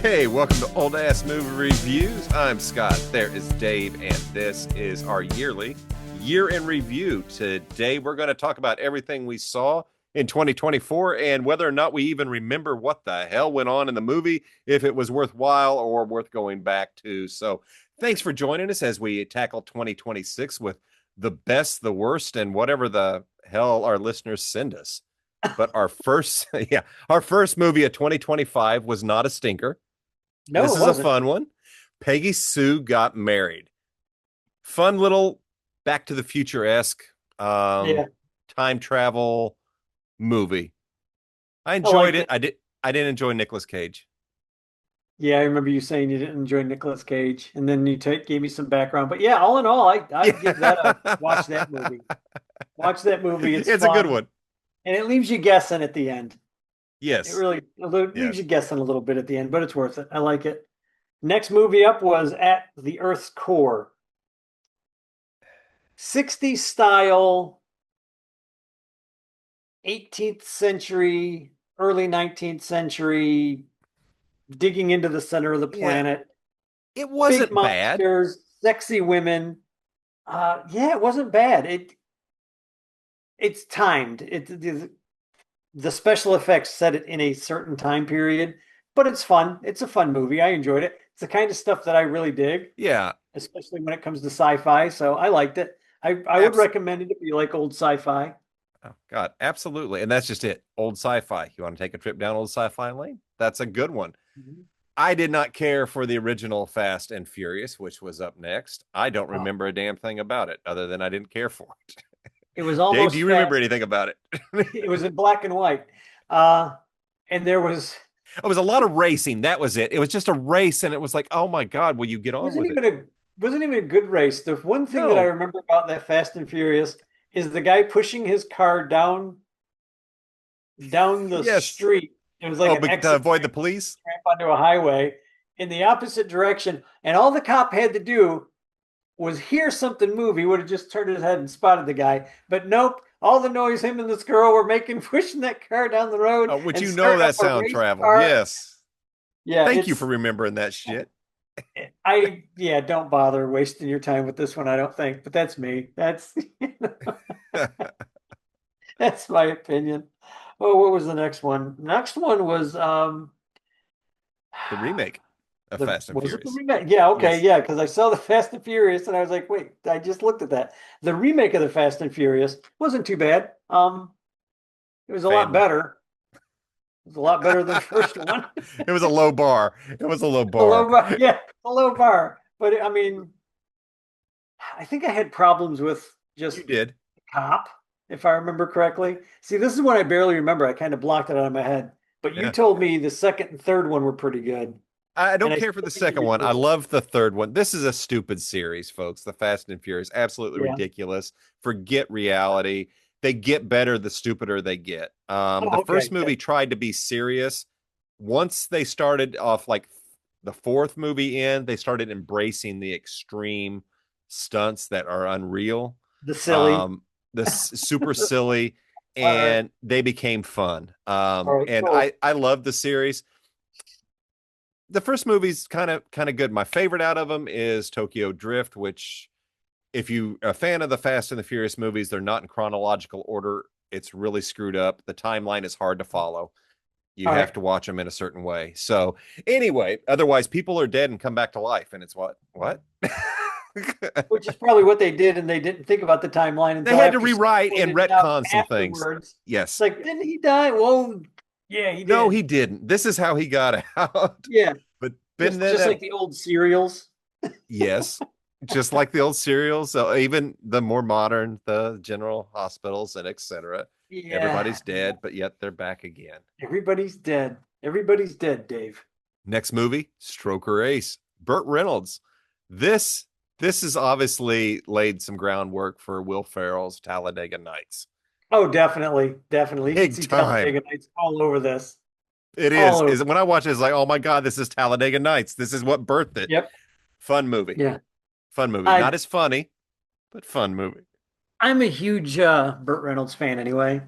Hey, welcome to Old Ass Movie Reviews. I'm Scott. There is Dave, and this is our yearly year in review. Today, we're going to talk about everything we saw in 2024 and whether or not we even remember what the hell went on in the movie, if it was worthwhile or worth going back to. So, thanks for joining us as we tackle 2026 with the best, the worst, and whatever the hell our listeners send us. But our first, our first movie of 2025 was not a stinker. No, This it is a wasn't. fun one. Peggy Sue Got Married. Fun little Back to the Future-esque Yeah, time travel movie. I I enjoyed liked it. it. I didn't enjoy Nicolas Cage. Yeah, I remember you saying you didn't enjoy Nicolas Cage, and then you gave me some background. But yeah, all in all, I'd give that a watch. That Yeah. movie. Watch that movie. It's It's a good fun, one. and it leaves you guessing at the end. It Yes. really leaves Yes. you guessing a little bit at the end, but it's worth it. I like it. Next movie up was At the Earth's Core, 60s style, 18th century, early 19th century, digging into the center of the Yeah. planet. It Big wasn't bad. monsters, sexy women. Yeah, it wasn't bad. It's timed. The special effects set it in a certain time period, but it's fun. It's a fun movie. I enjoyed it. It's the kind of stuff that I really dig, Yeah. especially when it comes to sci-fi. So I liked it. I would Abs- recommend it if you like old sci-fi. oh, God. Absolutely. And that's just it. Old sci-fi. You want to take a trip down old sci-fi lane? That's a good one. Mhm. I did not care for the original Fast and Furious, which was up next. I don't Oh, remember a damn thing about it other than I didn't care for it. it was Dave, do almost you remember fast. anything about it? It was in black and white. Uh, and there was It was a lot of racing. That was it. It was just a race, and it was like, oh my God, will you get on wasn't with it? even a wasn't even a good race. The one thing that I No. remember about that Fast and Furious is the guy pushing his car down the Yes. street. It was like Oh, an but to exit avoid the police? ramp onto a highway in the opposite direction, and all the cop had to do was hear something move. He would have just turned his head and spotted the guy, but nope. All the noise him and this girl were making, pushing that car down the road Which and you know starting up that a sound race traveled. car. Yes. Yeah, Thank you for remembering that shit. yeah, don't bother wasting your time with this one, I don't think. But that's me. That's The that's my opinion. Oh, what was the next one? Next one was remake of the Fast and was it the Furious. remake? Yeah, okay, Yes. yeah, because I saw the Fast and Furious and I was like, wait, I just looked at that. The remake of the Fast and Furious wasn't too bad. It was a lot Family. better. It was a lot better than the first one. It was a low bar. It was a low A bar. low bar, yeah, a low bar. But I mean, I think I had problems with You just did. cop, if I remember correctly. See, this is one I barely remember. I kind of blocked it out of my head. But you Yeah. told me the second and third one were pretty good. I And don't I care for still the need to second one. I revisit. love the third one. This is a stupid series, folks. The Fast and Furious, absolutely Yeah. ridiculous. Forget reality. They get better the stupider they get. The Oh, first okay. movie tried to be serious. Once they started off like the fourth movie in, they started embracing the extreme stunts that are unreal. The silly. Um, super silly, All right. and they became fun. All right. And Cool. I love the series. The first movie's kind of good. My favorite out of them is Tokyo Drift, which if you are a fan of the Fast and the Furious movies, they're not in chronological order. It's really screwed up. The timeline is hard to follow. You All have right. to watch them in a certain way. So anyway, otherwise people are dead and come back to life. And it's what? Which is probably what they did, and they didn't think about the timeline They until had to after someone rewrite and pointed it out retcon some things. afterwards. It's Yes. like, didn't he die? Whoa, yeah, he No, did. he didn't. This is how he got out. Yeah, But Ben just then like the old serials. yes, just like the old serials. So even the more modern, the general hospitals and etc. Yeah, Everybody's dead, but yet they're back again. everybody's dead. Everybody's dead, Dave. Next movie, Stroker Ace. Burt Reynolds. This this has obviously laid some groundwork for Will Ferrell's Talladega Nights. Oh, definitely, definitely. You can Big see time. Talladega Nights all over this. It All is. over. Is when I watch it, it's like, oh my God, this is Talladega Nights. This is what birthed it. Yep. Fun movie. Yeah. Fun movie. I Not as funny, but fun movie. I'm a huge Burt Reynolds fan anyway,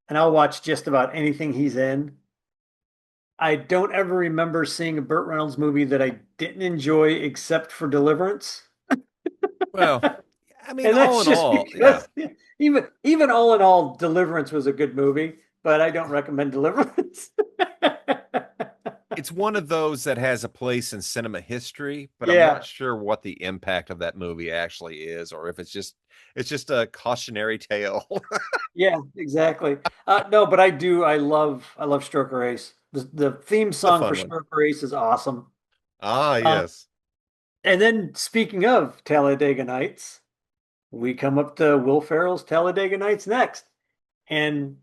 and I'll watch just about anything he's in. I don't ever remember seeing a Burt Reynolds movie that I didn't enjoy except for Deliverance. Well, I mean, And all that's in just all, yeah. because even all in all, Deliverance was a good movie, but I don't recommend Deliverance. It's one of those that has a place in cinema history, but I'm not Yeah, sure what the impact of that movie actually is, or if it's just a cautionary tale. yeah, exactly. No, but I love Stroker Ace. The theme A song for fun one. Stroker Ace is awesome. Ah, Uh, yes. and then speaking of Talladega Nights, we come up to Will Ferrell's Talladega Nights next. And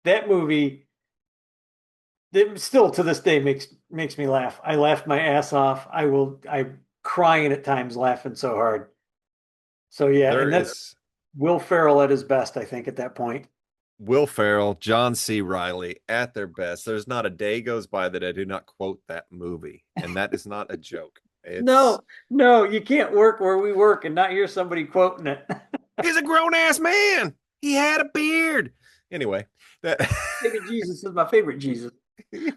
that movie, it still to this day makes me laugh. I laughed my ass off. I'm crying at times laughing so hard. So yeah, There and that's is Will Ferrell at his best, I think, at that point. Will Ferrell, John C. Riley at their best. There's not a day goes by that I do not quote that movie, and that is not a joke. It's No, no, you can't work where we work and not hear somebody quoting it. he's a grown ass man. He had a beard. Anyway, that Baby Jesus is my favorite Jesus. I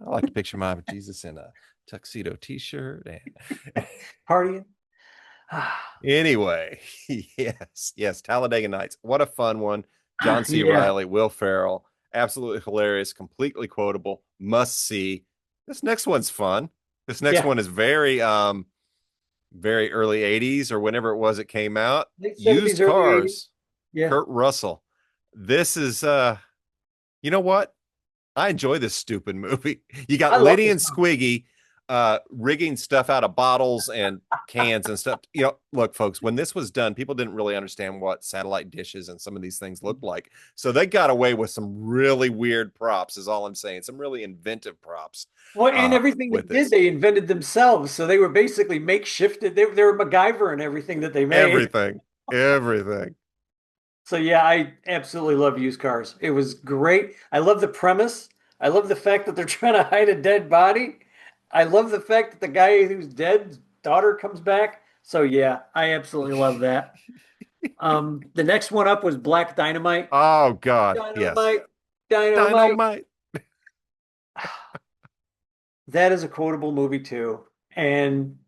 like to picture my Jesus in a tuxedo t-shirt and Partying. anyway, yes, Talladega Nights. What a fun one. John C. Yeah, Riley, Will Ferrell, absolutely hilarious, completely quotable, must see. This next one's fun. This next yeah. one is very early 80s or whenever it was it came out. Late Used 70s, early 80s. cars, Yeah. Kurt Russell. This is you know what? I enjoy this stupid movie. You got I love Liddy this and movie. Squiggy rigging stuff out of bottles and cans and stuff. Look, folks, when this was done, people didn't really understand what satellite dishes and some of these things looked like. So they got away with some really weird props, is all I'm saying. Some really inventive props Well, and everything they with did, this. they invented themselves. So they were basically makeshifted. They were MacGyver and everything that they made. Everything. Everything. So yeah, I absolutely love used cars. It was great. I love the premise. I love the fact that they're trying to hide a dead body. I love the fact that the guy who's dead's daughter comes back. So yeah, I absolutely love that. The next one up was Black Dynamite. Oh God. Yes. Dynamite, dynamite. Dynamite. That is a quotable movie too. And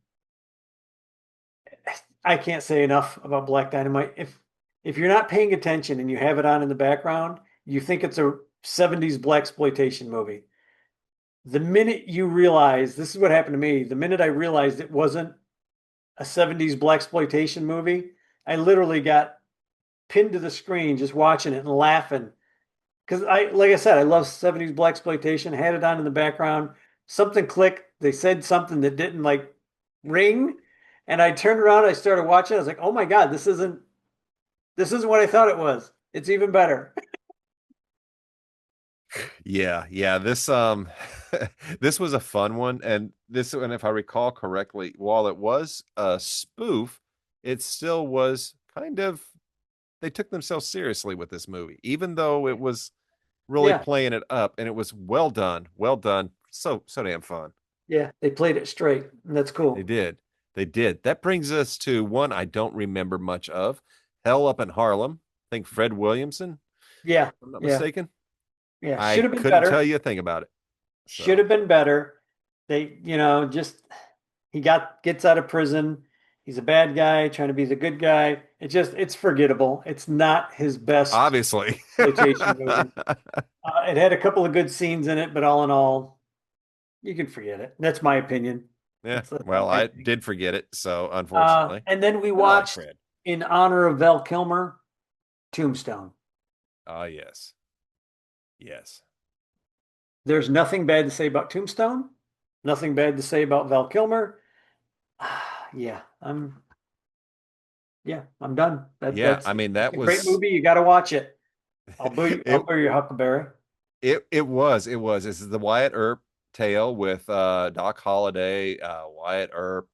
I can't say enough about Black Dynamite. If you're not paying attention and you have it on in the background, you think it's a 70s black exploitation movie. The minute you realize, this is what happened to me, the minute I realized it wasn't a 70s black exploitation movie, I literally got pinned to the screen just watching it and laughing. Because like I said, I love 70s black exploitation, had it on in the background. Something clicked. They said something that didn't like ring. And I turned around, I started watching. I was like, oh my God, this isn't what I thought it was. It's even better. Yeah. This this was a fun one, and this one, if I recall correctly, while it was a spoof, it still was kind of they took themselves seriously with this movie, even though it was really Yeah, playing it up, and it was well done, so damn fun. yeah. They played it straight, and that's They cool. did, they did. That brings us to one I don't remember much of, Hell Up in Harlem. I think Fred Williamson, Yeah, if I'm not yeah, mistaken. yeah. Should I have been couldn't tell better. you a thing about it. Should So have been better. Just he gets out of prison. He's a bad guy trying to be the good guy. It's forgettable. It's not his best obviously. exploitation movie. It had a couple of good scenes in it, but all in all, you can forget it. That's my opinion. Yeah, That's well, my I opinion. did forget it, so unfortunately. And then we But I like watched Fred. in honor of Val Kilmer, Tombstone. Ah, yes. Yes. There's nothing bad to say about Tombstone. Nothing bad to say about Val Kilmer. Yeah, I'm done. Yeah, I mean It's that a great was movie. You got to watch it. I'll it buy your Huckleberry. it was. This is the Wyatt Earp tale with Doc Holliday, Wyatt Earp.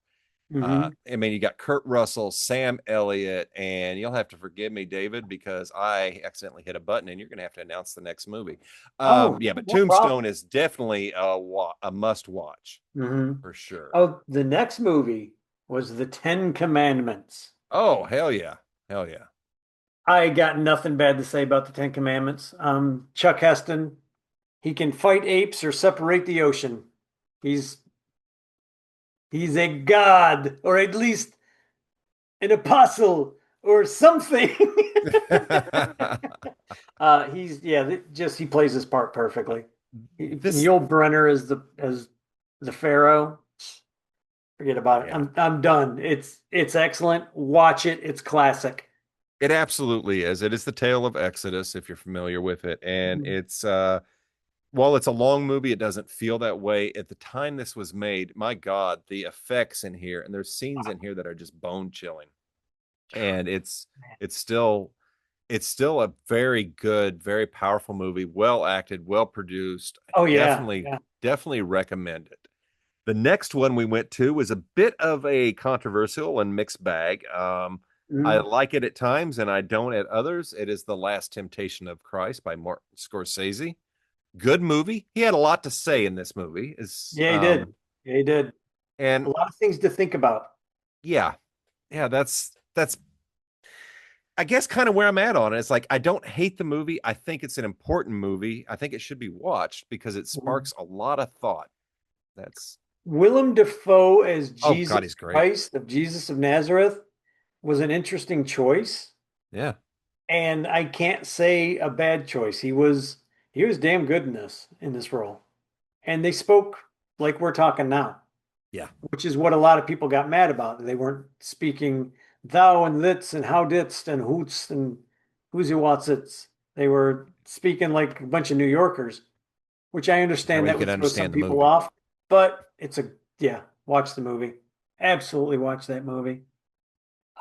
Hmm. I mean, you got Kurt Russell, Sam Elliott, and you'll have to forgive me, David, because I accidentally hit a button, and you're going to have to announce the next movie. Oh, Yeah, but no problem. Tombstone is definitely a must watch Hmm. for sure. Oh, the next movie was The Ten Commandments. Oh, hell yeah, hell yeah. I got nothing bad to say about the Ten Commandments. Chuck Heston, He can fight apes or separate the ocean. He's he's a god, or at least an apostle, or something. He's just he plays his part perfectly. This, Yul Brynner as the Pharaoh. Forget about it. yeah, I'm done. It's excellent. Watch it. It's classic. it absolutely is. It is the tale of Exodus, if you're familiar with it. And Mhm. it's, while it's a long movie, it doesn't feel that way. At the time this was made, my God, the effects in here, and there's scenes in here that are just bone chilling. And it's still it's still a very good, very powerful movie, well acted, well produced. Oh yeah, Definitely, yeah. definitely recommend it. The next one we went to was a bit of a controversial and mixed bag. I Mhm. like it at times and I don't at others. It is The Last Temptation of Christ by Martin Scorsese. Good movie. He had a lot to say in this movie. Is Yeah, he did. Yeah, he did. A and lot of things to think about. yeah, yeah, that's I guess kind of where I'm at on it. It's like I don't hate the movie. I think it's an important movie. I think it should be watched because it Mhm. sparks a lot of thought. That's Willem Dafoe as oh God, Jesus he's great. Christ, of Jesus of Nazareth, was an interesting choice, Yeah, and I can't say a bad choice. He was damn good in this role. And they spoke like we're talking now, yeah. which is what a lot of people got mad about. They weren't speaking thou and thits and how didst and hoots and who's who what's its. They were speaking like a bunch of New Yorkers, which I That understand way you that can would throw some understand the people movie. off, but yeah, watch the movie. Absolutely watch that movie.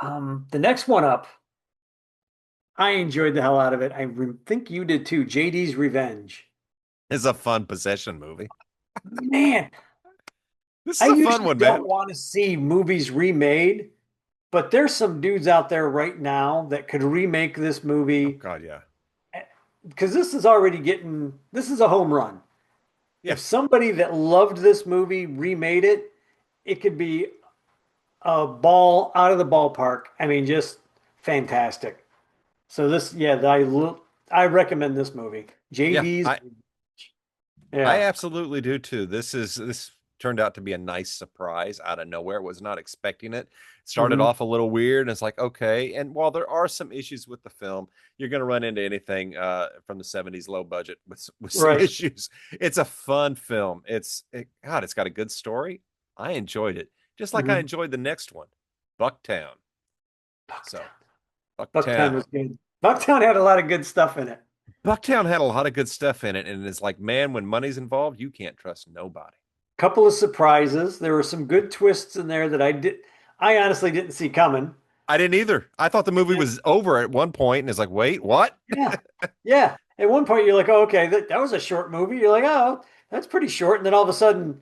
The next one up, I enjoyed the hell out of it. Think you did too. JD's Revenge. It's a fun possession movie. Man, This I is a fun usually one, man. don't want to see movies remade, but there's some dudes out there right now that could remake this Oh movie God, yeah, because this is a home run. yeah. If somebody that loved this movie remade it, it could be a ball out of the ballpark. I mean, just fantastic. So I recommend this movie. Yeah, JD's. I Yeah. absolutely do too. This turned out to be a nice surprise out of nowhere. Was not expecting it. Started Hmm. off a little weird, and it's like okay. And while there are some issues with the film, you're going to run into anything from the '70s, low budget with some Right. issues. It's a fun film. God, it's got a good story. I enjoyed it, just like I Hmm. enjoyed the next one, Bucktown. So Bucktown. Bucktown Bucktown. was good. Bucktown had a lot of good stuff in it. Bucktown had a lot of good stuff in it, and it's like, man, when money's involved, you can't trust nobody. Couple of surprises. There were some good twists in there that I honestly didn't see coming. I didn't either. I thought the movie Yeah. was over at one point, and it's like, wait, what? Yeah. Yeah. At one point, you're like, oh, okay, that was a short movie. You're like, oh, that's pretty short. And then all of a sudden,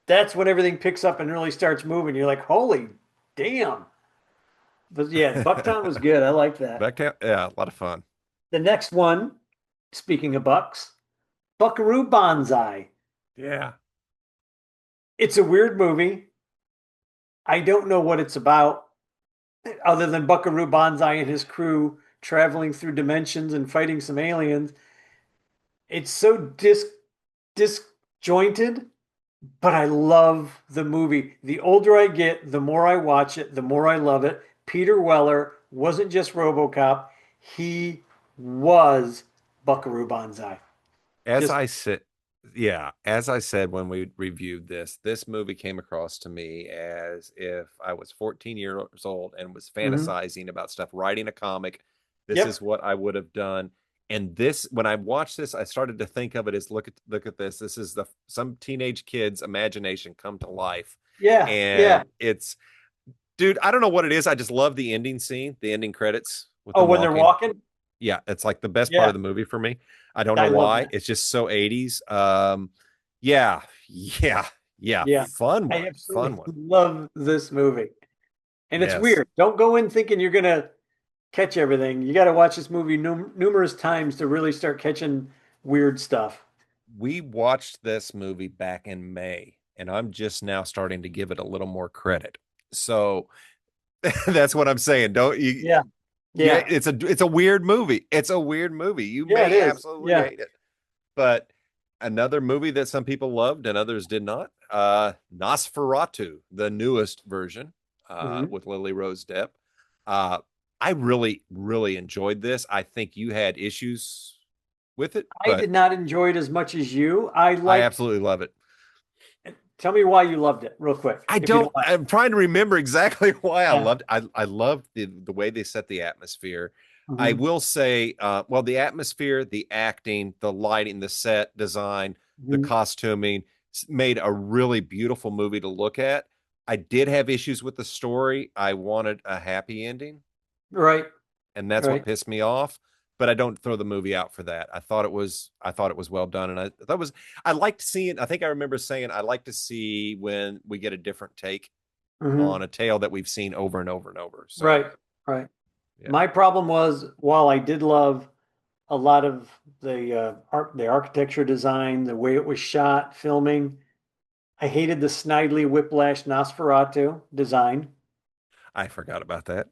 that's when everything picks up and really starts moving. You're like, holy damn. But yeah, Bucktown was good. I like that. Bucktown, yeah, a lot of fun. The next one, speaking of Bucks, Buckaroo Banzai. Yeah. It's a weird movie. I don't know what it's about, other than Buckaroo Banzai and his crew traveling through dimensions and fighting some aliens. It's so disjointed, but I love the movie. The older I get, the more I watch it, the more I love it. Peter Weller wasn't just RoboCop, he was Buckaroo Banzai. As Just I said, yeah, as I said when we reviewed this movie came across to me as if I was 14 years old and was mhm. fantasizing about stuff, writing a comic. This is Yep. what I would have done. And this, when I watched this, I started to think of it as look at this. This is the some teenage kid's imagination come to life. Yeah, yeah. And it's dude, I don't know what it is. I just love the ending scene, the ending credits with Oh, them when they're walking. walking? Yeah, it's like the best part Yeah, of the movie for me. I don't know I love why. that. It's just so 80s. Yeah, yeah, yeah. Yeah, Fun I one. Fun absolutely one. love this movie. And it's Yes. weird. Don't go in thinking you're gonna catch everything. You got to watch this movie numerous times to really start catching weird stuff. We watched this movie back in May, and I'm just now starting to give it a little more credit. So that's what I'm saying. Don't you Yeah, yeah, yeah, it's a weird movie. It's a weird movie. You yeah. It may is. absolutely Yeah. hate it. But Another movie that some people loved and others did not. Nosferatu, the newest version, Mhm. with Lily Rose Depp. Uh, I really, really enjoyed this. I think you had issues with it, I but did not enjoy it as much as you. I I liked, absolutely love it. tell me why you loved it, real quick, I if you don't. don't mind. I'm trying to remember exactly why I Yeah. loved. I loved the way they set the atmosphere. I Mhm. will say, well, the atmosphere, the acting, the lighting, the set design, the Mhm. costuming made a really beautiful movie to look at. I did have issues with the story. I wanted a happy ending, Right, and that's what right. pissed me off. But I don't throw the movie out for that. I thought it was well done, and I liked seeing. I think I remember saying I like to see when we get a different take on Mhm. a tale that we've seen over and over and over. So Right, right. yeah, My problem was, while I did love a lot of the architecture design, the way it was shot, filming, I hated the Snidely Whiplash Nosferatu design. I forgot about that.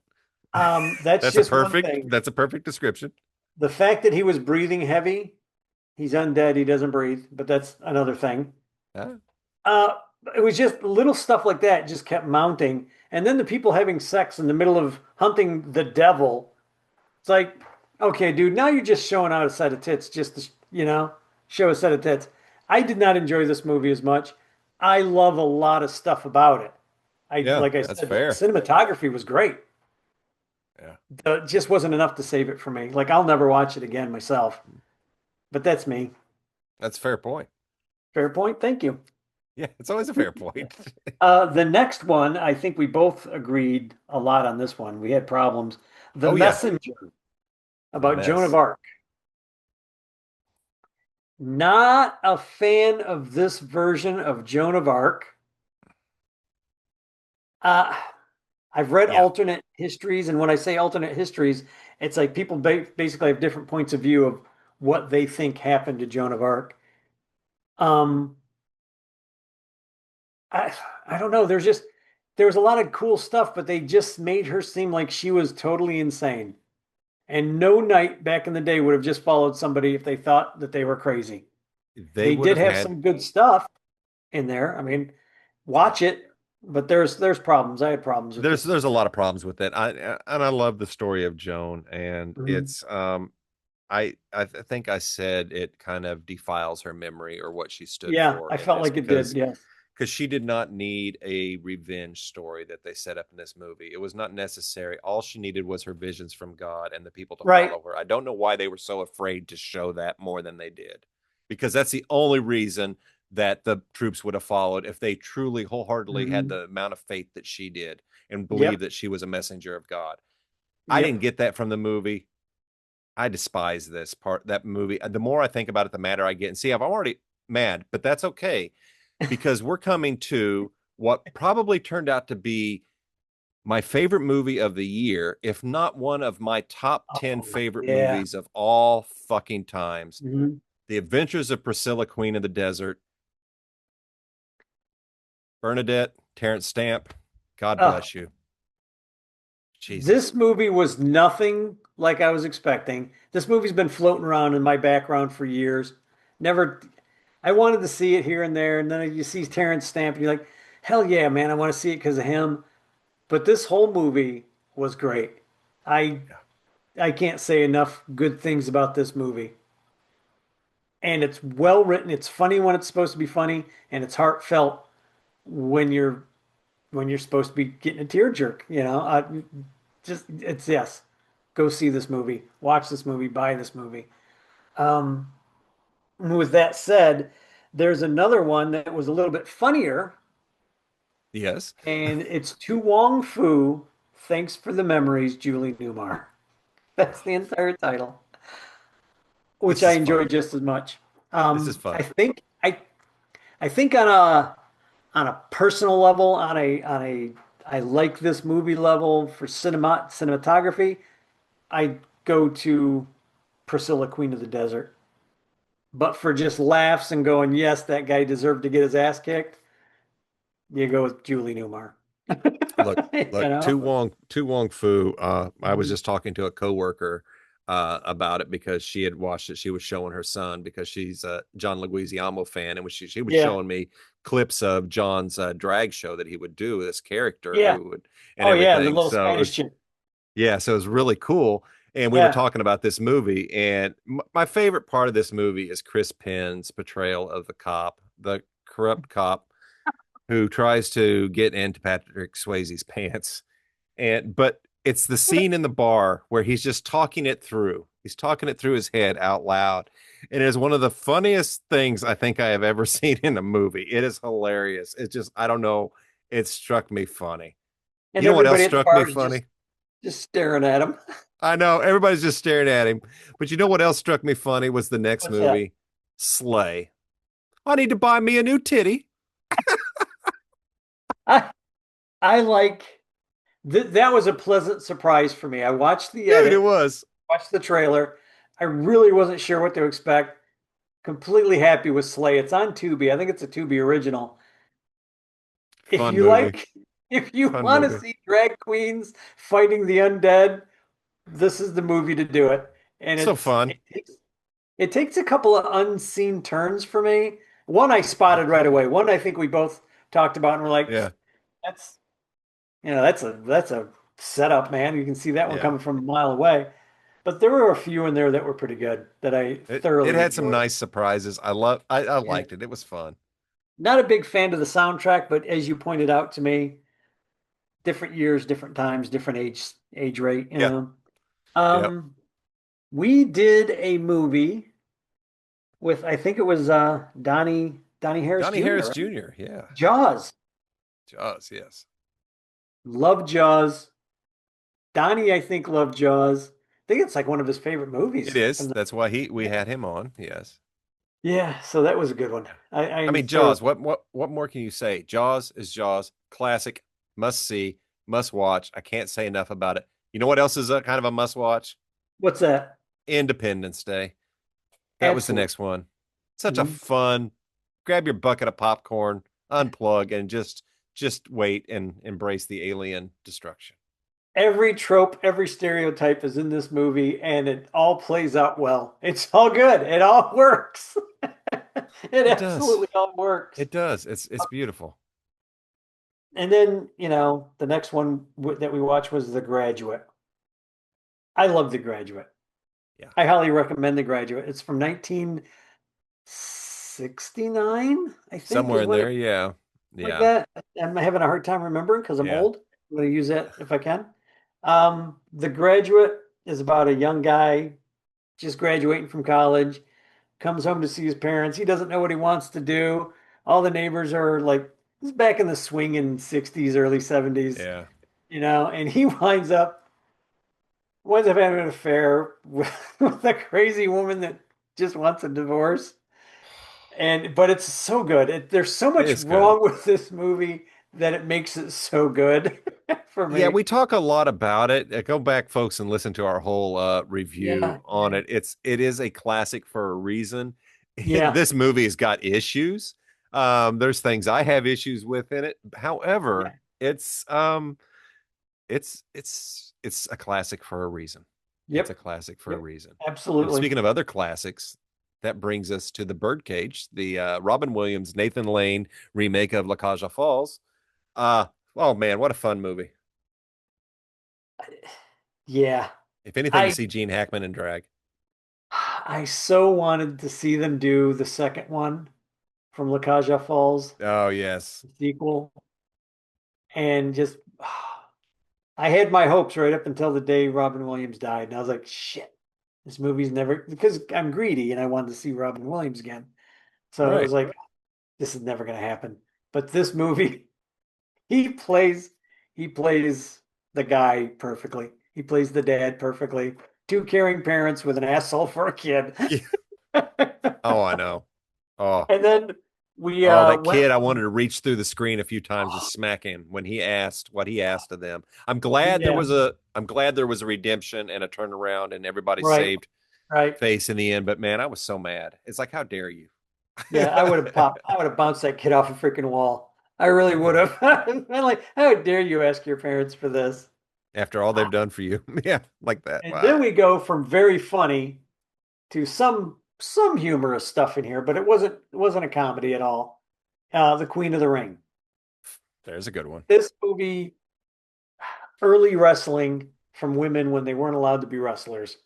That's just one thing. That's a perfect description. The fact that he was breathing heavy, he's undead, he doesn't breathe, but that's another thing. Uh, Uh, it was just little stuff like that just kept mounting. And then the people having sex in the middle of hunting the devil. It's like, okay, dude, now you're just showing out a set of tits just to, show a set of tits. I did not enjoy this movie as much. I love a lot of stuff about it. yeah, Like I that's said, the fair. cinematography was great. Yeah, It just wasn't enough to save it for me. Like, I'll never watch it again myself, but that's me. that's a fair point. Fair point. Thank you. Yeah, it's always a fair point. The next one, I think we both agreed a lot on this one. We had problems. The Oh yeah, Messenger, the about Joan of mess. Arc. Not a fan of this version of Joan of Arc. Uh, I've read Yeah, alternate histories, and when I say alternate histories, it's like people basically have different points of view of what they think happened to Joan of Arc. Um, I I don't know. There was a lot of cool stuff, but they just made her seem like she was totally insane. And no knight back in the day would have just followed somebody if they thought that they were crazy. they They would did have have had. some good stuff in there. I mean, Yeah, watch it, but there's problems. I had problems with it. there's a lot of problems with it. And I love the story of Joan, and Mhm. it's think I said it kind of defiles her memory or what she stood Yeah, for I in felt this like it did. Yes. because she did not need a revenge story that they set up in this movie. It was not necessary. All she needed was her visions from God and the people to Right. follow her. I don't know why they were so afraid to show that more than they did, because that's the only reason that the troops would have followed if they truly wholeheartedly had Mhm. the amount of faith that she did and believed Yep. that she was a messenger of God. I didn't Yep. get that from the movie. I despise that movie. The more I think about it, the madder I get. And see, I'm already mad, but that's okay because we're coming to what probably turned out to be my favorite movie of the year, if not one of my top 10 Oh, favorite yeah. movies of all fucking times. Mhm. The Adventures of Priscilla, Queen of the Desert. Bernadette, Terrence Stamp, God Oh, bless you. Jesus. this movie was nothing like I was expecting. This movie's been floating around in my background for years. Never, I wanted to see it here and there, and then you see Terrence Stamp, and you're like, hell yeah, man, I want to see it because of him. But this whole movie was great. I Yeah. I can't say enough good things about this movie. And it's well written. It's funny when it's supposed to be funny, and it's heartfelt when you're supposed to be getting a tear jerk. Just it's yes. Go see this movie. Watch this movie. Buy this movie. Um, with that said, there's another one that was a little bit funnier, Yes. and it's To Wong Fu. Thanks for the memories, Julie Newmar. That's the entire title, which This I is fun. enjoyed just as much. This is I fun. think I think on a personal level, on a I like this movie level for cinematography, I go to Priscilla, Queen of the Desert. But for just laughs and going, yes, that guy deserved to get his ass kicked, you go with Julie Newmar. Look, You know? Tu Wong Fu. I was Mhm. just talking to a coworker. about it because she had watched it. She was showing her son because she's a John Leguizamo fan, and she was Yeah. showing me clips of John's drag show that he would do, this character Yeah. who would and Oh yeah, the everything. little So it Spanish was, chick. yeah, so it was really cool. And we were Yeah. talking about this movie, and my favorite part of this movie is Chris Penn's portrayal of the cop, the corrupt cop who tries to get into Patrick Swayze's pants. And but it's the scene in the bar where he's just talking it through. He's talking it through his head out loud. And it is one of the funniest things I think I have ever seen in a movie. It is hilarious. It just, I don't know. It struck me funny. And You know what else everybody at the struck me bar is just funny? just staring at him. I know everybody's just staring at him. But you know what else struck me funny was the next What's that? movie, Slay. I need to buy me a new titty. I I like that was a pleasant surprise for me. I watched the Dude, it edit, was. watched the trailer. I really wasn't sure what to expect. Completely happy with Slay. It's on Tubi. I think it's a Tubi original. If Fun you movie. like, if you Fun want to movie. see drag queens fighting the undead, this is the movie to do it. And So it's fun. it takes a couple of unseen turns for me. One I spotted right away. One I think we both talked about and we're like, Yeah. that's that's a setup, man. You can see that one Yeah. coming from a mile away. But there were a few in there that were pretty good that I It thoroughly had some enjoyed. nice surprises. I Yeah. liked it. It was fun. Not a big fan of the soundtrack, but as you pointed out to me, different years, different times, different age rate, you Yeah. know. Yep. We did a movie with I think it was Donnie Harris Donnie Jr., Harris right? Jr. Yeah. Jaws. Jaws, yes. Love Jaws. Donnie, I think, loved Jaws. I think it's like one of his favorite It movies is. from the That's why we yeah. had him on. Yes. Yeah, so that was a good one. Yeah. I I mean, thoroughly Jaws. What more can you say? Jaws is Jaws. Classic. Must see. Must watch. I can't say enough about it. You know what else is a kind of a must watch? what's that? Independence Day. That was the Absolutely. next one. Such a Mhm. fun. Grab your bucket of popcorn, unplug, and just wait and embrace the alien destruction. Every trope, every stereotype is in this movie, and it all plays out well. It's all good. It all works. It It does. absolutely all works. It does. It's beautiful. And then, the next one that we watched was The Graduate. I love The Graduate. Yeah. I highly recommend The Graduate. It's from 1969, I think, Somewhere is in when there. it Yeah. like Yeah. that. I'm having a hard time remembering because I'm Yeah. old. I'm going to use that if I can. The Graduate is about a young guy just graduating from college, comes home to see his parents. He doesn't know what he wants to do. All the neighbors are like, this is back in the swinging 60s, early 70s, Yeah. and he winds up having an affair with, with a crazy woman that just wants a divorce. But it's so good. There's so It much is good. wrong with this movie that it makes it so good for Yeah, me. we talk a lot about it. Go back, folks, and listen to our whole Yeah, review on yeah, it. It is a classic for a reason. yeah, This movie has got issues. There's things I have issues with in it. yeah. However, it's a classic for a reason. It's a Yep, classic for a yep, reason. And absolutely. speaking of other classics, that brings us to The Birdcage, the Robin Williams, Nathan Lane remake of La Cage aux Falls. Uh, oh man, what a fun movie. Yeah, If anything, to I see Gene Hackman in drag. I so wanted to see them do the second one from La Caja Falls, Oh yes. the sequel, and just I had my hopes right up until the day Robin Williams died, and I was like, shit, this movie's never because I'm greedy and I wanted to see Robin Williams again. So it Right. was like, this is never gonna happen. But this movie, he plays he plays the guy perfectly. He plays the dad perfectly. Two caring parents with an asshole for a kid. Yeah. Oh, I know. Oh, And then we that went kid, I wanted from to reach through the screen a few times to smack him when he asked what he asked of them. I'm glad there was a redemption and a turnaround and everybody right, saved right. face in the end, but man, I was so mad. It's like, how dare you? Yeah, I would have bounced that kid off a freaking wall. I really would have. I'm like, how dare you ask your parents for this? After all Uh, they've done for you. Yeah, like that. and then Wow. we go from very funny to some humorous stuff in here, but it wasn't a comedy at all. The Queen of the Ring. There's a good one. This movie, early wrestling from women when they weren't allowed to be wrestlers.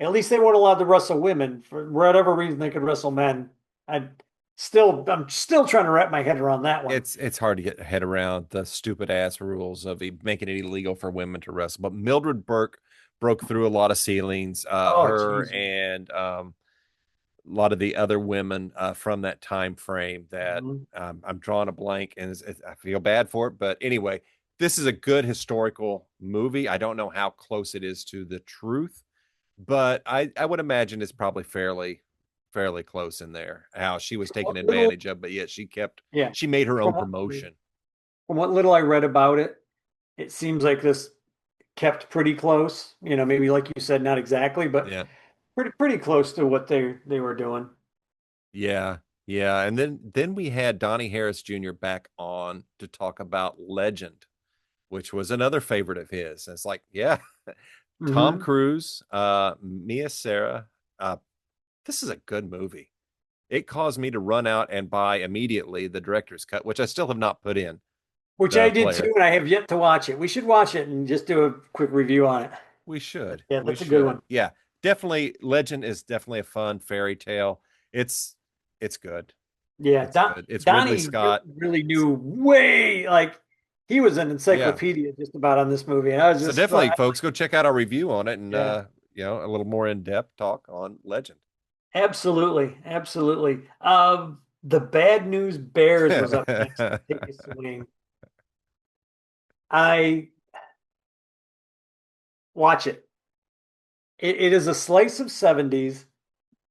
At least they weren't allowed to wrestle women for whatever reason they could wrestle men. I'm still trying to wrap my head around that one. It's hard to get a head around the stupid ass rules of making it illegal for women to wrestle. But Mildred Burke broke through a lot of ceilings. Oh, Her jeez. and a lot of the other women from that time frame that Mhm. I'm drawing a blank, and I feel bad for it. But anyway, this is a good historical movie. I don't know how close it is to the truth, but I would imagine it's probably fairly close in there. How she was taken What little, advantage of, but yet yeah. she made her From own what, promotion. from what little I read about it, it seems like this kept pretty close. Maybe like you said, not exactly, but Yeah. pretty close to what they were doing. Yeah. Yeah. And then we had Donnie Harris Jr. back on to talk about Legend, which was another favorite of his. And it's like, yeah, Tom Hmm. Cruise, Mia Sarah. Uh, this is a good movie. It caused me to run out and buy immediately the director's cut, which I still have not put in Which I the did too, player. and I have yet to watch it. We should watch it and just do a quick review on it. We But should. yeah, We that's a good should. one. Yeah. Definitely Legend is definitely a fun fairy tale. It's it's good. Yeah, It's good. It's Ridley Donnie Scott. really knew way like he was an Yeah. encyclopedia just about on this movie, and I was So just definitely, like, folks, go check out our review on it and yeah, a little more in-depth talk on Legend. absolutely, absolutely. The Bad News Bears was up next to take a swing. I watch it. It is a slice of 70s.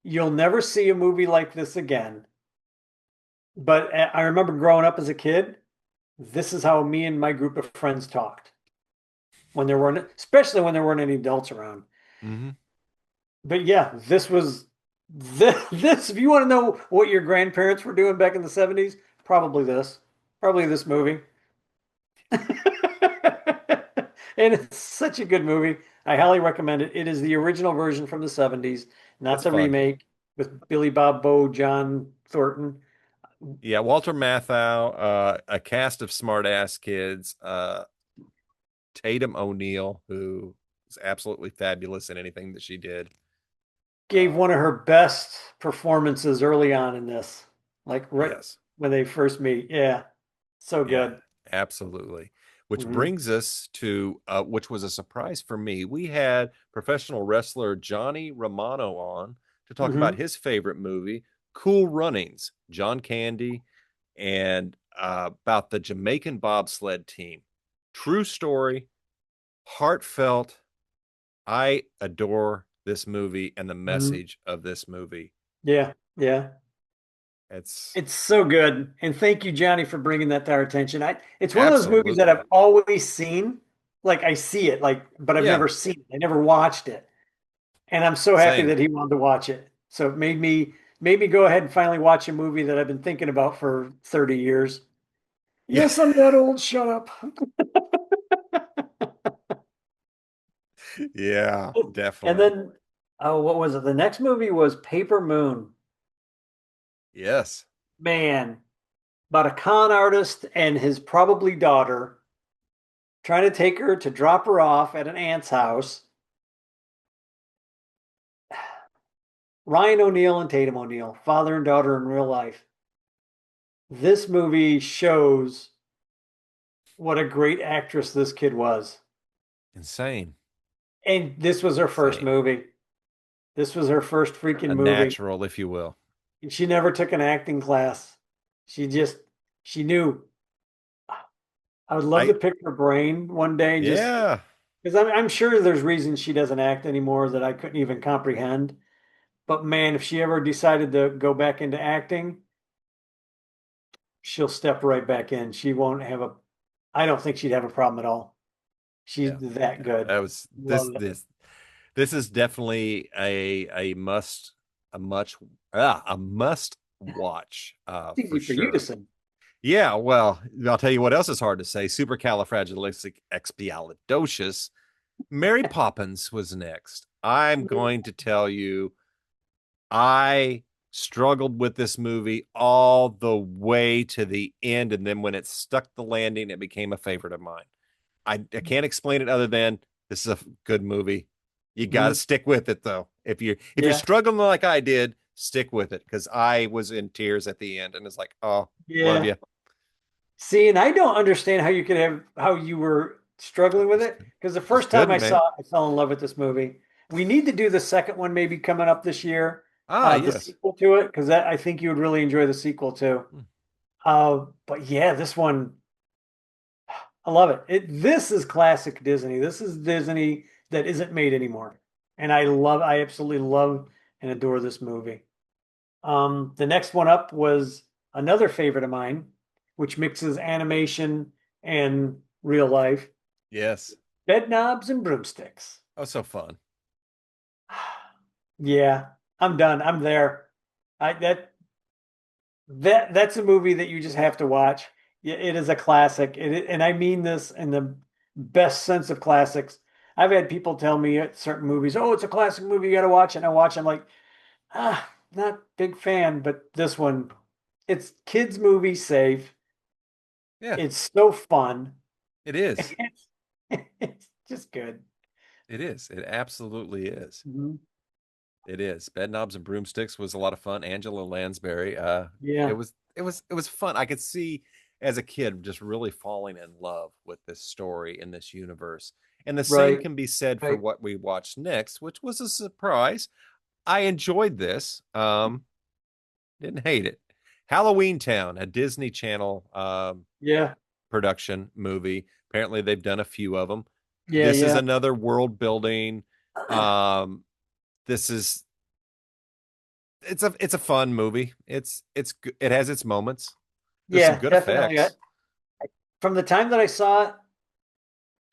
You'll never see a movie like this again. But I remember growing up as a kid, this is how me and my group of friends talked when there weren't, especially when there weren't any adults around. Hmm. But yeah, this, if you want to know what your grandparents were doing back in the 70s, probably this movie. And it's such a good movie. I highly recommend it. It is the original version from the 70s, not It's the fun. remake with Billy Bob Bo, John Thornton. Yeah, Walter Matthau, a cast of smart-ass kids, Tatum O'Neal, who is absolutely fabulous in anything that she did. Gave Uh, one of her best performances early on in this, like right yes. when they first meet. Yeah, so Yeah, good. absolutely. Which Hmm. brings us to which was a surprise for me. We had professional wrestler Johnny Romano on to talk about Hmm. his favorite movie, Cool Runnings, John Candy, and about the Jamaican bobsled team. True story, heartfelt. I adore this movie and the Hmm. message of this movie. Yeah, yeah. It's It's so good. And thank you, Johnny, for bringing that to our attention. It's one of those movies that absolutely. I've always seen. Like I see it, like, but I've Yeah, never seen it. I never watched it. And I'm so happy same. that he wanted to watch it. So it made me go ahead and finally watch a movie that I've been thinking about for 30 years. Yeah, Yes, I'm that old. Shut up. yeah, And definitely. then, oh, what was it? The next movie was Paper Moon. Yes. Man, about a con artist and his probably daughter trying to take her to drop her off at an aunt's house. Ryan O'Neal and Tatum O'Neal, father and daughter in real life. This movie shows what a great actress this kid was. Insane. And this was her first Insane. movie. This was her first freaking A movie. natural, if you will. And she never took an acting class. She just, she knew. I would love to I pick her brain one day just Yeah. because I'm sure there's reasons she doesn't act anymore that I couldn't even comprehend. But man, if she ever decided to go back into acting, she'll step right back in. She won't have a, I don't think she'd have a problem at all. She's Yeah. that Yeah. good. That was this Love it. this this is definitely a must watch It's for easy for you to sure. say. Yeah, well, I'll tell you what else is hard to say. Supercalifragilisticexpialidocious. Mary Poppins was next. I'm going to tell you, I struggled with this movie all the way to the end, and then when it stuck the landing, it became a favorite of mine. I can't explain it other than this is a good movie. You got to Mhm. stick with it though. If you're Yeah, struggling like I did, stick with it because I was in tears at the end, and it's like, oh, love yeah. you. See, and I don't understand how you could have how you were struggling with it because the Just first time I couldn't, saw man. it, I fell in love with this movie. We need to do the second one maybe coming up this year, Ah, the yes. sequel to it, because I think you would really enjoy the sequel too. But yeah, this one, I love it. This is classic Disney. This is Disney that isn't made anymore. And I absolutely love and adore this movie. The next one up was another favorite of mine, which mixes animation and real life. Yes. Bed knobs and broomsticks. Oh, so fun. Yeah, I'm done. I'm there. I that's a movie that you just have to watch. Yeah, it is a classic. And I mean this in the best sense of classics. I've had people tell me at certain movies, "Oh, it's a classic movie, you got to watch it." And I watch, I'm like, not big fan, but this one, it's kids movie safe. Yeah, It's so fun. it is. It's just good. It is. It absolutely is. Mhm. It is. Bedknobs and Broomsticks was a lot of fun. Angela Lansbury. It Yeah, was fun. I could see as a kid just really falling in love with this story in this universe. And the same right, can be said for right. what we watched next, which was a surprise. I enjoyed this. Didn't hate it. Halloween Town, a Disney Channel Yeah, production movie. Apparently, they've done a few of them. yeah, This is yeah. another world building. Um, this is it's a fun movie. It has its moments. There's some Yeah, good definitely. effects. From the time that I saw it,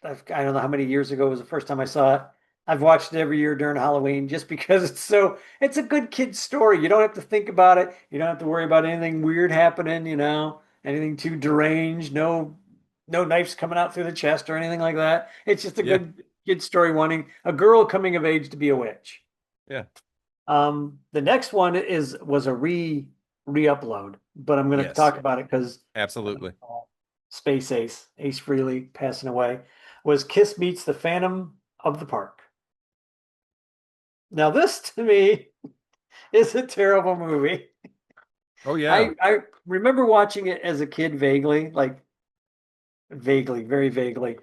I don't know how many years ago was the first time I saw it. I've watched it every year during Halloween just because it's a good kid story. You don't have to think about it. You don't have to worry about anything weird happening, anything too deranged, no knives coming out through the chest or anything like that. It's just a Yeah, good kid story wanting a girl coming of age to be a witch. yeah, The next one was a re-upload, but I'm going to yes, talk about it because absolutely. Space Ace Frehley passing away, was Kiss Meets the Phantom of the Park. Now, this to me is a terrible movie. Oh yeah, I remember watching it as a kid vaguely, like vaguely, very vaguely,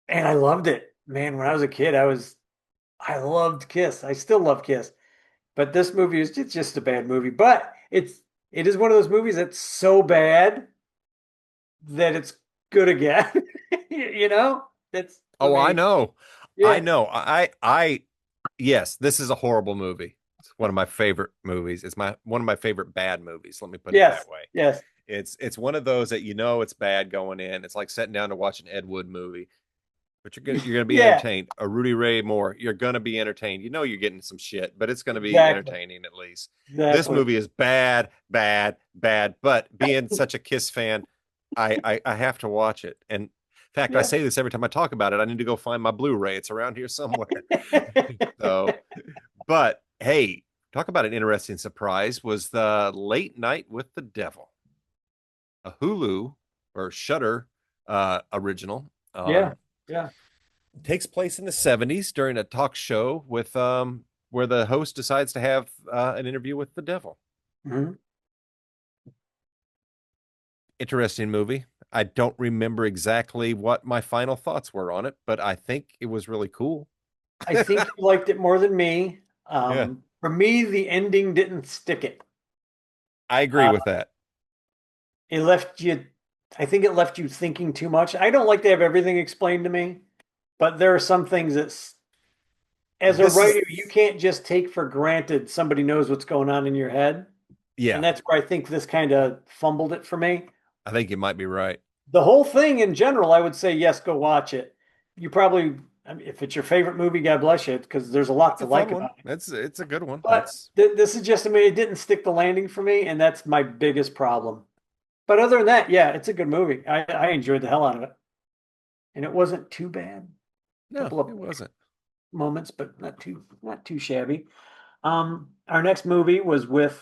and I loved it. Man, when I was a kid, I loved Kiss. I still love Kiss, but this movie is just a bad movie. But it is one of those movies that's so bad that it's good again. You know, that's for oh, I me. know. I Yeah. know. Yes, this is a horrible movie. It's one of my favorite movies. It's my one of my favorite bad movies. Let me put it Yes. that way. Yes. It's one of those that it's bad going in. It's like sitting down to watch an Ed Wood movie, but you're gonna be Yeah. entertained. A Rudy Ray Moore, you're gonna be entertained. You know you're getting some shit, but it's gonna be Exactly. entertaining at least. This Exactly. movie is bad, bad, bad. But being such a Kiss fan, I have to watch it. And in fact, I Yeah. say this every time I talk about it. I need to go find my Blu-ray. It's around here somewhere. So, but hey, talk about an interesting surprise was the Late Night with the Devil, a Hulu or Shutter original. Yeah. Yeah. Takes place in the 70s during a talk show with where the host decides to have an interview with the devil. Mhm. Interesting movie. I don't remember exactly what my final thoughts were on it, but I think it was really cool. I think you liked it more than me. Yeah, For me, the ending didn't stick it. I agree Uh, with that. it left you, I think it left you thinking too much. I don't like to have everything explained to me, but there are some things that, as a This is writer, you can't just take for granted somebody knows what's going on in your head. And Yeah, that's where I think this kind of fumbled it for me. I think you might be right. The whole thing in general, I would say, yes, go watch it. You probably, I mean, if it's your favorite movie, God bless you, because there's a lot It's to a fun like one. about it. It's a good one. But this is just, I mean, it didn't stick the landing for me, and that's my biggest problem. But other than that, yeah, it's a good movie. I enjoyed the hell out of it. And it wasn't too bad. A No, couple of it wasn't. moments, but not too shabby. Our next movie was with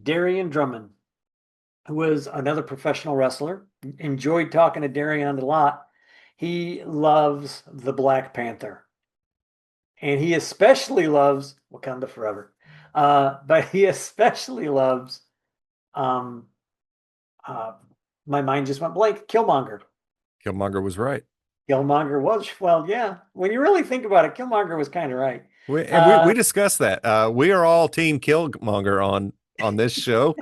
Darian Drummond, who was another professional wrestler. Enjoyed talking to Darian a lot. He loves the Black Panther, and he especially loves Wakanda Forever. But he especially loves um, uh, my mind just went blank. Killmonger. Killmonger was right. Killmonger was, well, yeah. When you really think about it, Killmonger was kind of right. We Uh, discussed that. We are all Team Killmonger on this show,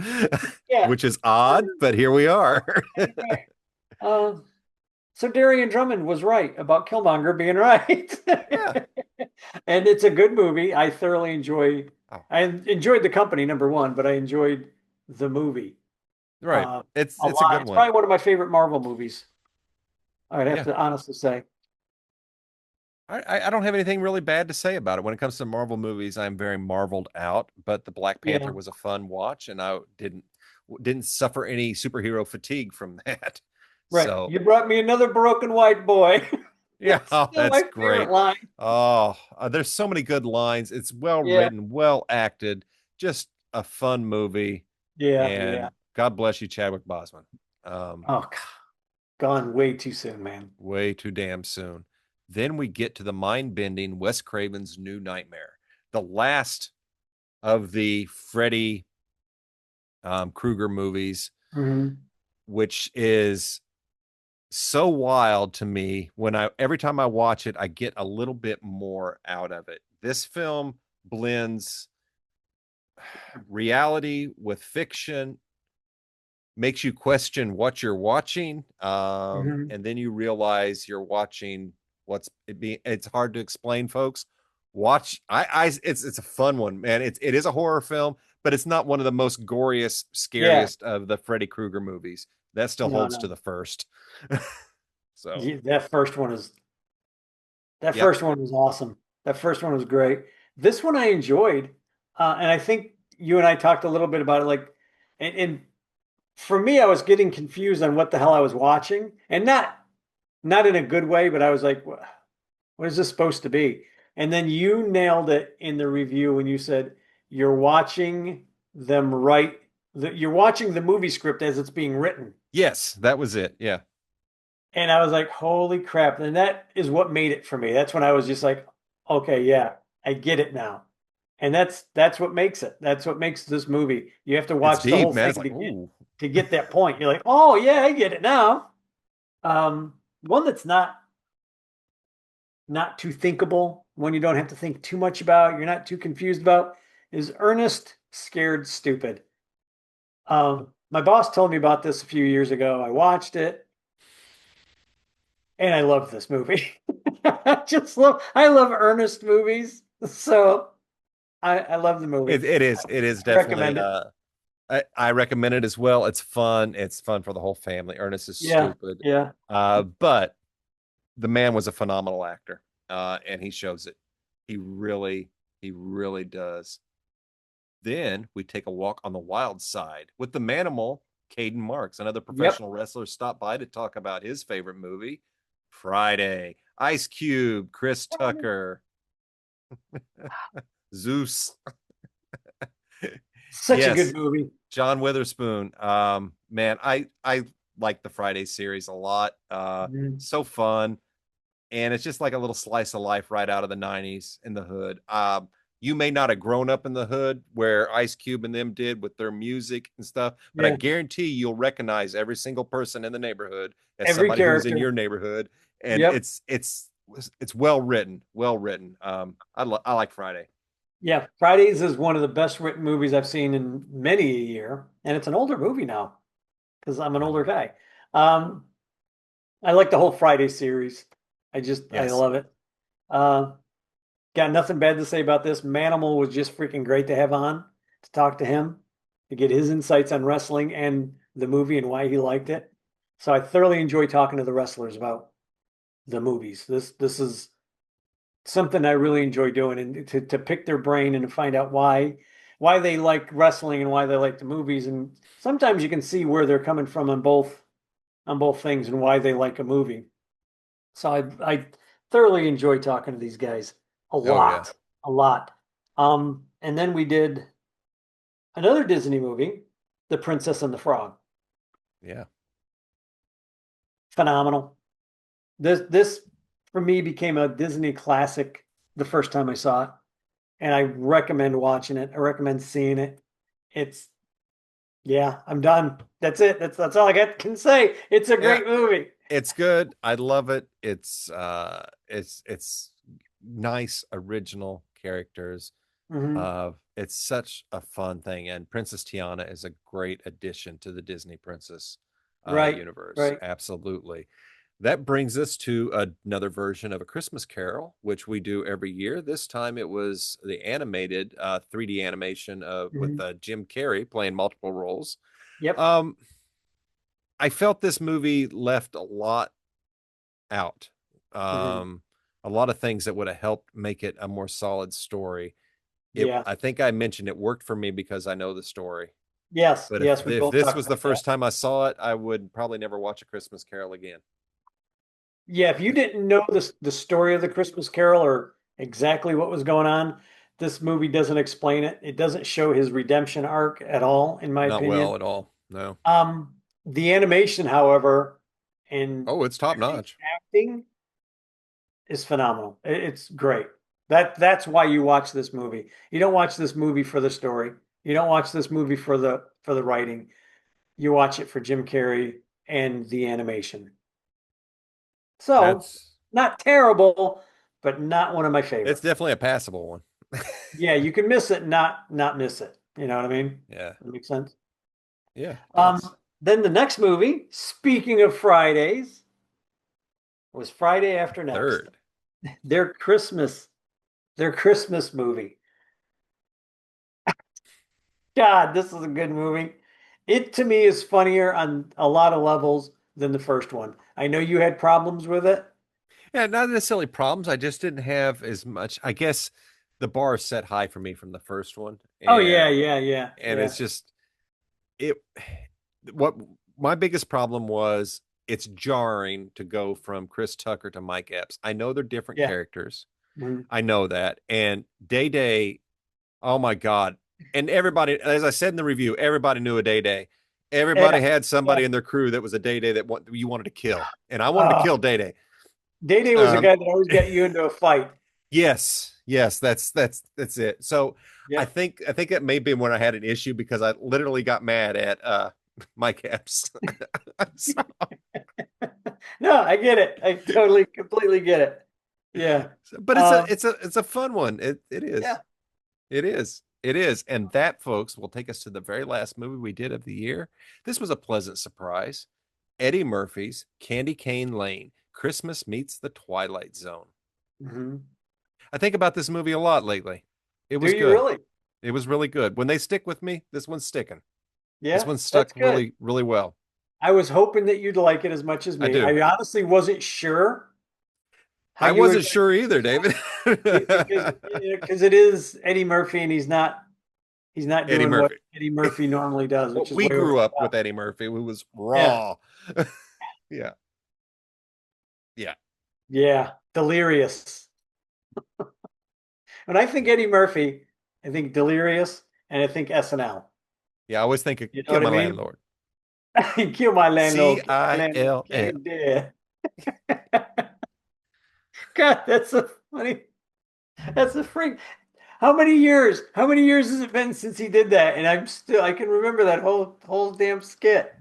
yeah. which is odd, but here we are. Right. Uh, so Darian Drummond was right about Killmonger being right. Yeah. And it's a good movie. Oh, I enjoyed the company, number one, but I enjoyed the movie right. uh, It's a it's a lot. good It's one. probably one of my favorite Marvel movies. I'd have Yeah. to honestly say. I don't have anything really bad to say about it. When it comes to Marvel movies, I'm very marveled out, but the Black Panther Yeah, was a fun watch, and I didn't suffer any superhero fatigue from that. right. So You brought me another broken white boy. yeah, That's oh, still that's my favorite great. line. Oh, there's so many good lines. It's well Yeah, written, well acted, just a fun movie. yeah. And God bless you, Chadwick Boseman. Oh, God. Gone way too soon, man. Way too damn soon. Then we get to the mind-bending Wes Craven's New Nightmare, the last of the Freddy Krueger movies, Hmm. which is so wild to me. When I every time I watch it, I get a little bit more out of it. This film blends reality with fiction, makes you question what you're watching, Hmm. and then you realize you're watching it's hard to explain, folks. Watch I it's a fun one, man. It is a horror film, but it's not one of the most goriest, Yeah. scariest of the Freddy Krueger movies. That still No, holds to no. the first. So Yeah, that yep. first one was awesome. That first one was great. This one I enjoyed. And I think you and I talked a little bit about it, like, and for me, I was getting confused on what the hell I was watching, and not in a good way, but I was like, what is this supposed to be? And then you nailed it in the review when you said you're watching them write you're watching the movie script as it's being written. Yes, that was it. Yeah. And I was like, holy crap. And that is what made it for me. That's when I was just like, okay, yeah, I get it now. And that's what makes it. That's what makes this movie. You have to It's watch the deep, whole man. thing It's like, ooh. to get that point. You're like, oh yeah, I get it now. One that's not too thinkable, one you don't have to think too much about, you're not too confused about, is Ernest Scared Stupid. My boss told me about this a few years ago. I watched it and I love this movie. I love Ernest movies. So I love the movie. It is I definitely recommend it. I recommend it as well. It's fun. It's fun for the whole family. Ernest is Yeah, stupid. yeah. But the man was a phenomenal actor. And he shows it. He really does. Then we take a walk on the wild side with the Manimal, Caden Marks, another Yep. professional wrestler, stopped by to talk about his favorite movie, Friday. Ice Cube, Chris Tucker, Zeus. Such a good Yes, movie. John Witherspoon. Man, I like the Friday series a lot. Mhm. So fun, and it's just like a little slice of life right out of the '90s in the hood. You may not have grown up in the hood where Ice Cube and them did with their music and stuff, but I Yeah. guarantee you'll recognize every single person in the neighborhood as Every somebody who's in character. your neighborhood, and Yep. it's well written, well written. I like Friday. Yeah. Fridays is one of the best written movies I've seen in many a year. And it's an older movie now because I'm an older Mhm. guy. Um, I like the whole Friday series. I Yes. love it. Uh, got nothing bad to say about this. Manimal was just freaking great to have on to talk to him, to get his insights on wrestling and the movie and why he liked it. So I thoroughly enjoy talking to the wrestlers about the movies. This is something I really enjoy doing, and to pick their brain and to find out why. why they like wrestling and why they like the movies. And sometimes you can see where they're coming from on both things and why they like a movie. So I thoroughly enjoy talking to these guys a Oh yeah. lot, a lot. And then we did another Disney movie, The Princess and the Frog. Yeah. Phenomenal. This for me became a Disney classic the first time I saw it, and I recommend watching it. I recommend seeing it. It's yeah, I'm done. That's it. That's all can say. It's a Yeah. great movie. It's good. I love it. It's nice original characters. Hmm. It's such a fun thing, and Princess Tiana is a great addition to the Disney Princess Right, universe. right. Absolutely. That brings us to another version of A Christmas Carol, which we do every year. This time it was the animated 3D animation with Hmm. Jim Carrey playing multiple roles. Yep. Um, I felt this movie left a lot out. Hmm. Um, a lot of things that would have helped make it a more solid story. Yeah. I think I mentioned it worked for me because I know the story. Yes, But yes, we if both this talked was the about that. first time I saw it, I would probably never watch A Christmas Carol again. Yeah, if you didn't know the story of the Christmas Carol or exactly what was going on, this movie doesn't explain it. It doesn't show his redemption arc at all, in my Not opinion. well at all. No. The animation, however, and Oh, it's top I think notch. acting is phenomenal. It's great. That's why you watch this movie. You don't watch this movie for the story. You don't watch this movie for the writing. You watch it for Jim Carrey and the animation. So, That's not terrible, but not one of my it's favorites. definitely a passable one. Yeah, you can miss it, not miss it. You know what I mean? Yeah. That makes sense. Yeah, it Um, does. then the next movie, speaking of Fridays, was Friday After Next. Third. Their Christmas, their Christmas movie. God, this is a good movie. It to me is funnier on a lot of levels than the first one. I know you had problems with it. Yeah, not necessarily problems. I just didn't have as much. I guess the bar is set high for me from the first one, Oh yeah, and yeah, yeah, it's yeah, just it. What my biggest problem was, it's jarring to go from Chris Tucker to Mike Epps. I know they're different yeah. characters. Mhm. I know that, and Day Day. Oh my God! And everybody, as I said in the review, everybody knew a Day Day. Everybody Yeah, had yeah. somebody in their crew that was a Day Day that you wanted to kill, and I wanted to Uh, kill Day Day. Day Day was the Um, guy that always got you into a fight. yes, that's it. So Yep. I think it may be when I had an issue because I literally got mad at Mike Epps. So, No, I get it. I totally, completely get it. Yeah. but Um, it's a fun one. It yeah. is. It is. It is. And that, folks, will take us to the very last movie we did of the year. This was a pleasant surprise. Eddie Murphy's Candy Cane Lane, Christmas Meets the Twilight Zone. Mhm. I think about this movie a lot lately. It Do was you good. really? It was really good. When they stick with me, this one's sticking. This Yeah, one stuck that's good. really, really well. I was hoping that you'd like it as much as I me. do. I honestly wasn't sure how I you were wasn't going to sure take either, this one David. because it is Eddie Murphy and he's not Eddie doing what Murphy. Eddie Murphy normally does, Well, which is we way over grew up the with top. Eddie Murphy, who was Yeah. raw. Yeah. Yeah. Yeah. Delirious. When I think Eddie Murphy, I think Delirious and I think SNL. Yeah. I always think of You know Kill what I My mean? Landlord. Kill my landlord, CILL. can't dead. God, that's a funny. That's a freak. How many years? How many years has it been since he did that? And I can remember that whole damn skit.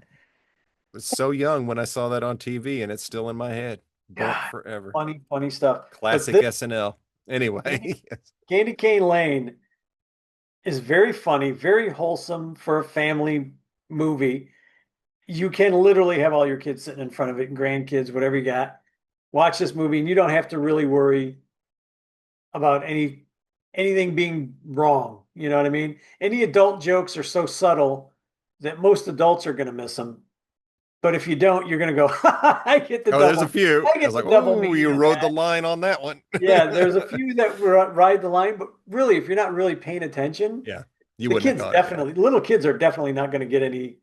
Was so young when I saw that on TV, and it's still in my head. Burnt God, forever. funny, funny stuff. But Classic this SNL. Candy, Anyway, Candy Cane Lane is very funny, very wholesome for a family movie. You can literally have all your kids sitting in front of it and grandkids, whatever you got. Watch this movie, and you don't have to really worry about anything being wrong. You know what I mean? Any adult jokes are so subtle that most adults are going to miss them. But if you don't, you're going to go, I get the oh, there's a double, few. I I was get the like, double oh, meaning you of rode the that. line on that one. Yeah, there's a few that ride the line, but really, if you're not really paying attention, Yeah. You The wouldn't have kids thought it, yeah. definitely, little kids are definitely not going to get any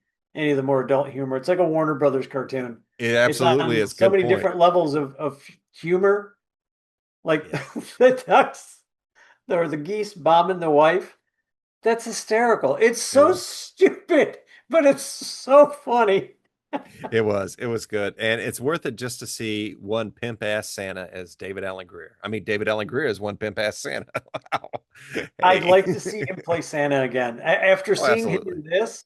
of the more adult humor. It's like a Warner Brothers cartoon. It It's absolutely on is. so Good many point. different levels of humor. Like Yeah. the ducks or the geese bombing the wife. That's hysterical. It's so Yeah. stupid, but it's so funny. It was good. And it's worth it just to see one pimp ass Santa as David Allen Greer. I mean, David Allen Greer is one pimp ass Santa. Wow. I'd Hey. like to see him play Santa again. After Oh, seeing him absolutely. in this,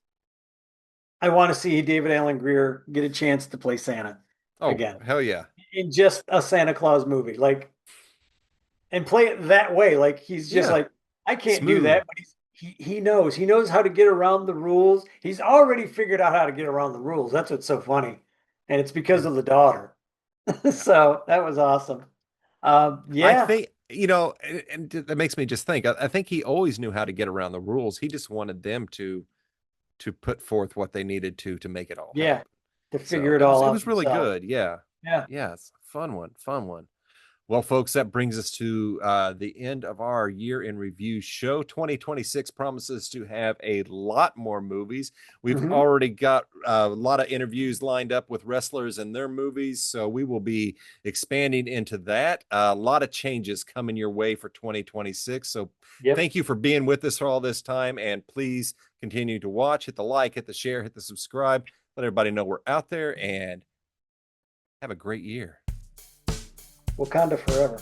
I want to see David Allen Greer get a chance to play Santa Oh, again hell yeah. in just a Santa Claus movie. Like, and play it that way. Like he's just Yeah. like, I can't do Smooth. that, but he knows how to get around the rules. He's already figured out how to get around the rules. That's what's so funny. And it's because Yeah. of the daughter. Yeah. So that was awesome. I Yeah. think, and that makes me just think, I think he always knew how to get around the rules. He just wanted them to put forth what they needed to make it all Yeah. happen. To So figure it all it out was really themselves. good. Yeah. Yeah. Yeah. It's a fun one. Fun one. Well, folks, that brings us to the end of our year in review show. 2026 promises to have a lot more movies. We've Hmm. already got a lot of interviews lined up with wrestlers and their movies, so we will be expanding into that. A lot of changes coming your way for 2026. So Yep. thank you for being with us for all this time, and please continue to watch, hit the like, hit the share, hit the subscribe, let everybody know we're out there, and have a great year. Wakanda forever.